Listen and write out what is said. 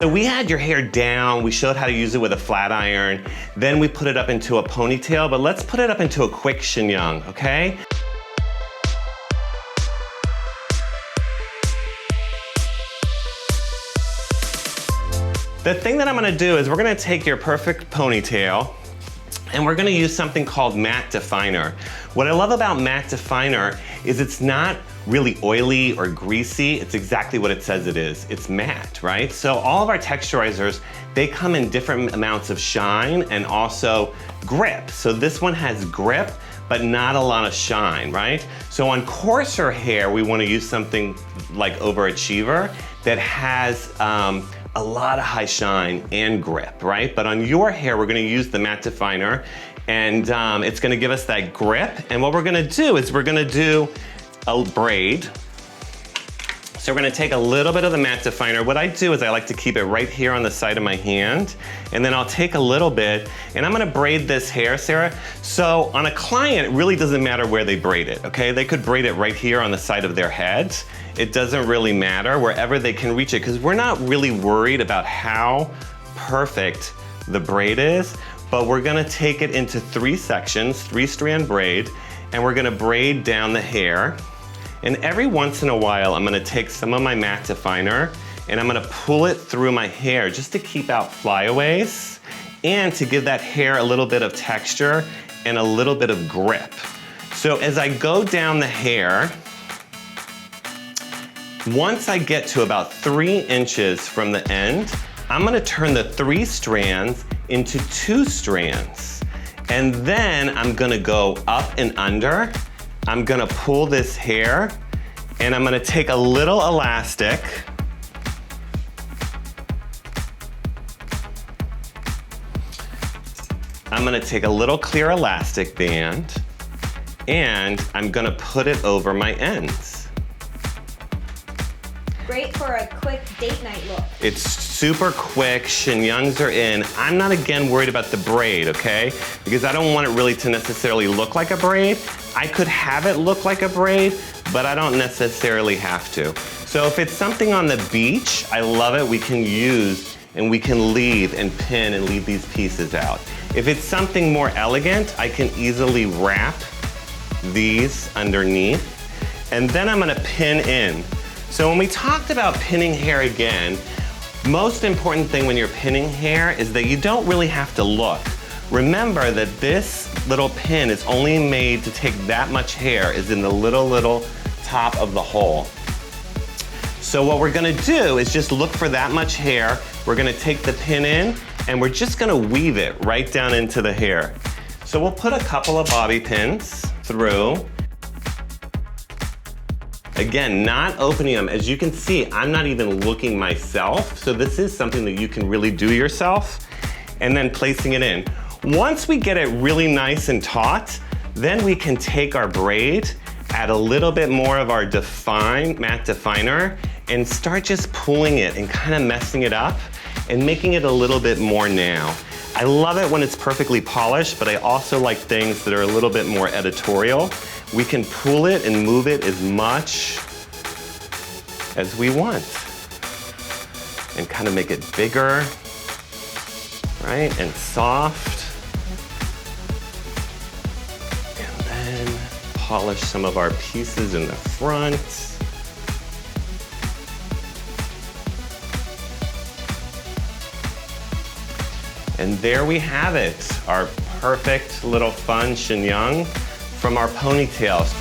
So we had your hair down, we showed how to use it with a flat iron, then we put it up into a ponytail, but let's put it up into a quick chignon, okay? The thing that I'm gonna do is we're gonna take your perfect ponytail and we're gonna use something called matte definer. What I love about matte definer is it's not really oily or greasy. It's exactly what it says it is. It's matte, right? So all of our texturizers, they come in different amounts of shine and also grip. So this one has grip, but not a lot of shine, right? So on coarser hair, we wanna use something like Overachiever that has a lot of high shine and grip, right? But on your hair, we're gonna use the matte definer and it's gonna give us that grip. And what we're gonna do is we're gonna do a braid. So we're gonna take a little bit of the matte definer. What I do is I like to keep it right here on the side of my hand, and then I'll take a little bit, and I'm gonna braid this hair, Sarah. So on a client, it really doesn't matter where they braid it, okay? They could braid it right here on the side of their head. It doesn't really matter, wherever they can reach it, because we're not really worried about how perfect the braid is, but we're gonna take it into 3 sections, 3-strand braid, and we're gonna braid down the hair. And every once in a while, I'm gonna take some of my matte definer and I'm gonna pull it through my hair just to keep out flyaways and to give that hair a little bit of texture and a little bit of grip. So as I go down the hair, once I get to about 3 inches from the end, I'm gonna turn the 3 strands into 2 strands. And then I'm gonna go up and under. I'm gonna pull this hair and I'm gonna take a little elastic. I'm gonna take a little clear elastic band and I'm gonna put it over my ends. Great for a quick date night look. It's super quick, chignons are in. I'm not again worried about the braid, okay? Because I don't want it really to necessarily look like a braid. I could have it look like a braid, but I don't necessarily have to. So if it's something on the beach, I love it, we can use and we can leave and pin and leave these pieces out. If it's something more elegant, I can easily wrap these underneath and then I'm gonna pin in. So when we talked about pinning hair again, most important thing when you're pinning hair is that you don't really have to look. Remember that this little pin is only made to take that much hair is in the little top of the hole. So what we're gonna do is just look for that much hair. We're gonna take the pin in and we're just gonna weave it right down into the hair. So we'll put a couple of bobby pins through. Again, not opening them. As you can see, I'm not even looking myself. So this is something that you can really do yourself. And then placing it in. Once we get it really nice and taut, then we can take our braid, add a little bit more of our matte definer, and start just pulling it and kind of messing it up and making it a little bit more now. I love it when it's perfectly polished, but I also like things that are a little bit more editorial. We can pull it and move it as much as we want and kind of make it bigger, right, and soft. And then polish some of our pieces in the front. And there we have it, our perfect little fun chignon from our ponytails.